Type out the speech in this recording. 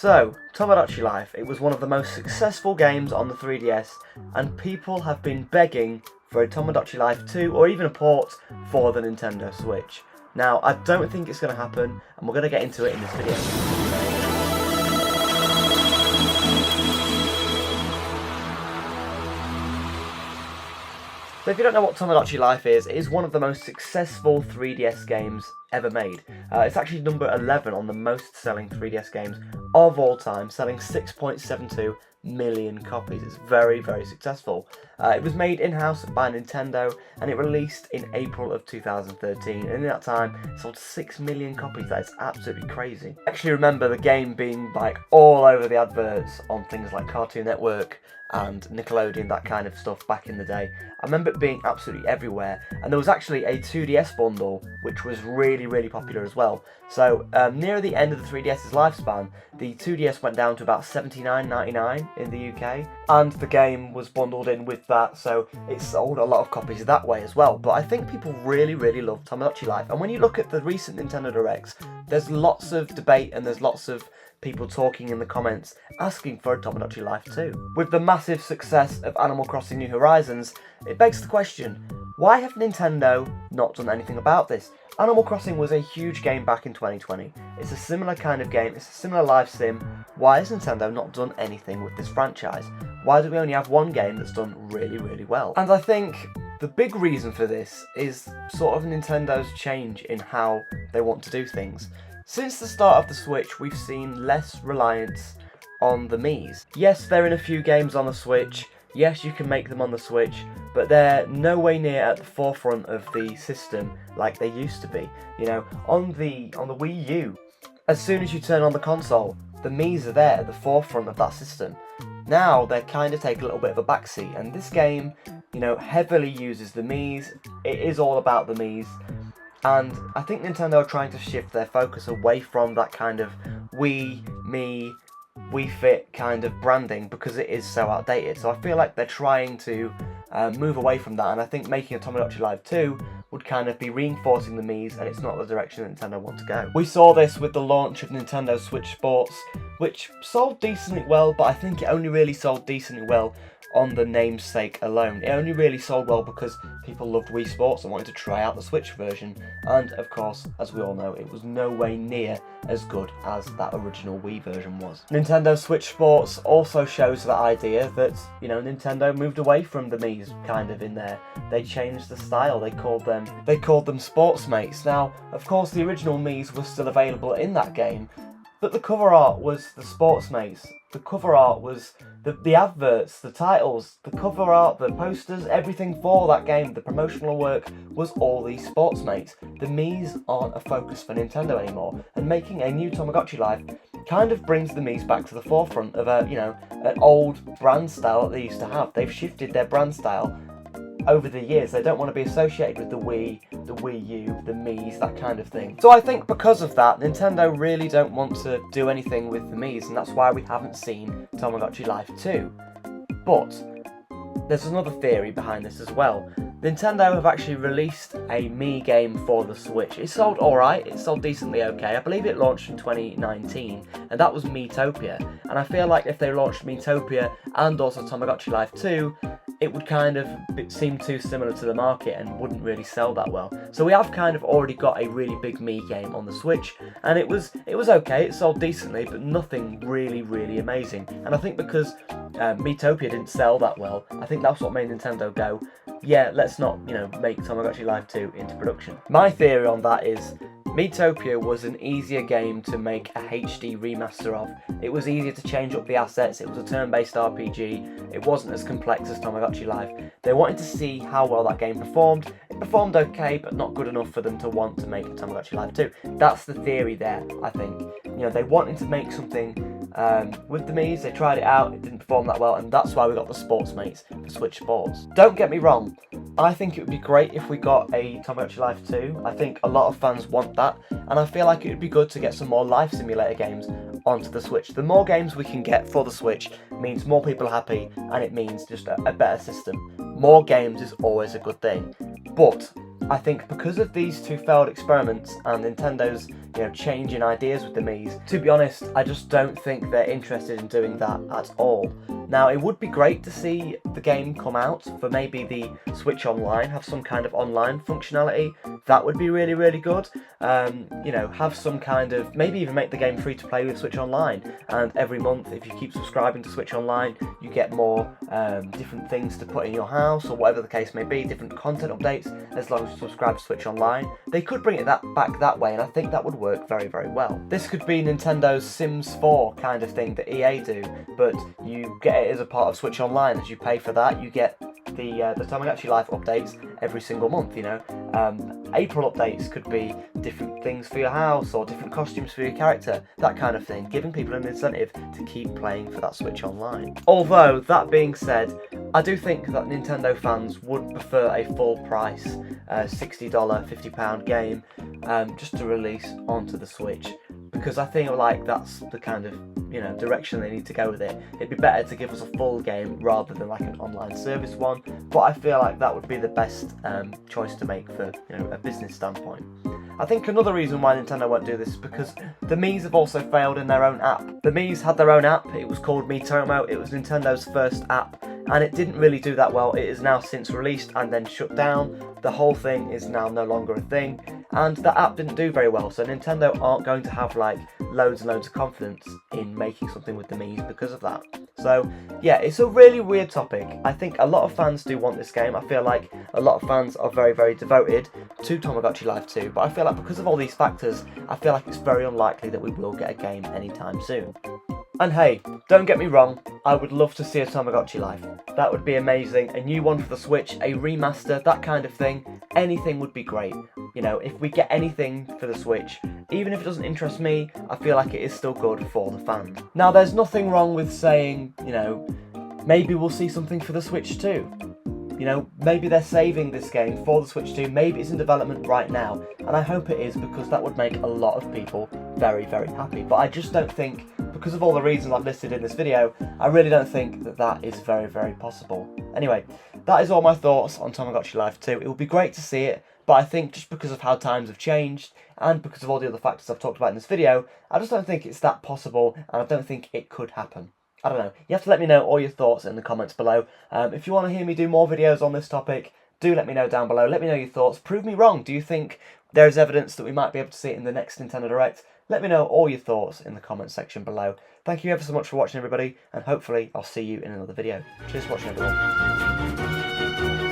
So, Tomodachi Life, it was one of the most successful games on the 3DS, and people have been begging for a Tomodachi Life 2 or even a port for the Nintendo Switch. Now, I don't think it's going to happen, and we're going to get into it in this video. So if you don't know what Tomodachi Life is, it is one of the most successful 3DS games ever made. It's actually number 11 on the most selling 3DS games of all time, selling 6.72 million copies. It's very, very successful. It was made in-house by Nintendo and it released in April of 2013, and in that time it sold 6 million copies. That is absolutely crazy. I actually remember the game being like all over the adverts on things like Cartoon Network and Nickelodeon, that kind of stuff back in the day. I remember it being absolutely everywhere, and there was actually a 2DS bundle which was really, really popular as well. So near the end of the 3DS's lifespan, the 2DS went down to about $79.99 in the UK, and the game was bundled in with that, so it sold a lot of copies that way as well. But I think people really, really love Tomodachi Life, and when you look at the recent Nintendo Directs, there's lots of debate and there's lots of people talking in the comments asking for a Tomodachi Life 2. With the massive success of Animal Crossing New Horizons, it begs the question, why have Nintendo not done anything about this? Animal Crossing was a huge game back in 2020. It's a similar kind of game, it's a similar live sim. Why has Nintendo not done anything with this franchise? Why do we only have one game that's done really, really well? And I think the big reason for this is sort of Nintendo's change in how they want to do things. Since the start of the Switch, we've seen less reliance on the Miis. Yes, they're in a few games on the Switch, yes, you can make them on the Switch, but they're no way near at the forefront of the system like they used to be. You know, on the Wii U, as soon as you turn on the console, the Miis are there at the forefront of that system. Now, they kind of take a little bit of a backseat, and this game, you know, heavily uses the Miis. It is all about the Miis. And I think Nintendo are trying to shift their focus away from that kind of Wii, Me, Wii Fit kind of branding because it is so outdated. So I feel like they're trying to move away from that, and I think making a Tomodachi Life 2 would kind of be reinforcing the Miis, and it's not the direction that Nintendo want to go. We saw this with the launch of Nintendo Switch Sports, which sold decently well, but I think it only really sold decently well on the namesake alone. It only really sold well because people loved Wii Sports and wanted to try out the Switch version, and of course, as we all know, it was no way near as good as that original Wii version was. Nintendo Switch Sports also shows that idea that, you know, Nintendo moved away from the Miis kind of in there. They changed the style, they called them Sports Mates. Now, of course, the original Miis was still available in that game, but the cover art was the Sports Mates. The cover art was the adverts, the titles, the cover art, the posters, everything for that game, the promotional work was all these Sports Mates. The Miis aren't a focus for Nintendo anymore, and making a new Tomodachi Life kind of brings the Miis back to the forefront of an old brand style that they used to have. They've shifted their brand style over the years. They don't want to be associated with the Wii, the Wii U, the Miis, that kind of thing. So I think because of that, Nintendo really don't want to do anything with the Miis, and that's why we haven't seen Tomodachi Life 2. But there's another theory behind this as well. Nintendo have actually released a Mii game for the Switch. It sold alright, it sold decently okay. I believe it launched in 2019, and that was Miitopia. And I feel like if they launched Miitopia and also Tomodachi Life 2, it would kind of seem too similar to the market and wouldn't really sell that well. So we have kind of already got a really big Mii game on the Switch, and it was okay, it sold decently, but nothing really, really amazing. And I think because Miitopia didn't sell that well, I think that's what made Nintendo go, yeah, let's not, make Tomodachi Life 2 into production. My theory on that is Miitopia was an easier game to make a HD remaster of. It was easier to change up the assets, it was a turn-based RPG, it wasn't as complex as Tomodachi Life. They wanted to see how well that game performed. It performed okay, but not good enough for them to want to make a Tomodachi Life 2. That's the theory there, I think. They wanted to make something with the Miis, they tried it out, it didn't perform that well, and that's why we got the Sports Mates for Switch Sports. Don't get me wrong, I think it would be great if we got a Tomodachi Life 2. I think a lot of fans want that, and I feel like it would be good to get some more life simulator games onto the Switch. The more games we can get for the Switch means more people are happy, and it means just a better system. More games is always a good thing, but I think because of these two failed experiments and Nintendo's changing ideas with the Miis. To be honest, I just don't think they're interested in doing that at all. Now, it would be great to see the game come out for maybe the Switch Online, have some kind of online functionality. That would be really, really good. Have some kind of, maybe even make the game free to play with Switch Online. And every month, if you keep subscribing to Switch Online, you get more different things to put in your house, or whatever the case may be, different content updates, as long as you subscribe to Switch Online. They could bring it back that way, and I think that would work very, very well. This could be Nintendo's Sims 4 kind of thing that EA do, but you get it as a part of Switch Online. As you pay for that, you get the Tomodachi Life updates every single month. April updates could be different things for your house or different costumes for your character, that kind of thing, giving people an incentive to keep playing for that Switch Online. Although, that being said, I do think that Nintendo fans would prefer a full price $60, £50 game just to release onto the Switch, because I think that's the kind of direction they need to go with it. It'd be better to give us a full game rather than like an online service one, but I feel like that would be the best choice to make for a business standpoint. I think another reason why Nintendo won't do this is because the Miis have also failed in their own app. The Miis had their own app, it was called Miitomo, it was Nintendo's first app, and it didn't really do that well. It is now since released and then shut down. The whole thing is now no longer a thing, and the app didn't do very well, so Nintendo aren't going to have loads and loads of confidence in making something with the Miis because of that. So yeah, it's a really weird topic. I think a lot of fans do want this game. I feel like a lot of fans are very, very devoted to Tomodachi Life 2, but I feel like because of all these factors, I feel like it's very unlikely that we will get a game anytime soon. And hey, don't get me wrong, I would love to see a Tomodachi Life. That would be amazing. A new one for the Switch, a remaster, that kind of thing. Anything would be great. If we get anything for the Switch, even if it doesn't interest me, I feel like it is still good for the fans. Now, there's nothing wrong with saying, maybe we'll see something for the Switch too. Maybe they're saving this game for the Switch 2, maybe it's in development right now, and I hope it is, because that would make a lot of people very, very happy. But I just don't think, because of all the reasons I've listed in this video, I really don't think that that is very, very possible. Anyway, that is all my thoughts on Tomodachi Life 2. It would be great to see it, but I think just because of how times have changed, and because of all the other factors I've talked about in this video, I just don't think it's that possible, and I don't think it could happen. I don't know. You have to let me know all your thoughts in the comments below. If you want to hear me do more videos on this topic, do let me know down below. Let me know your thoughts. Prove me wrong. Do you think there is evidence that we might be able to see it in the next Nintendo Direct? Let me know all your thoughts in the comments section below. Thank you ever so much for watching, everybody, and hopefully I'll see you in another video. Cheers for watching, everyone.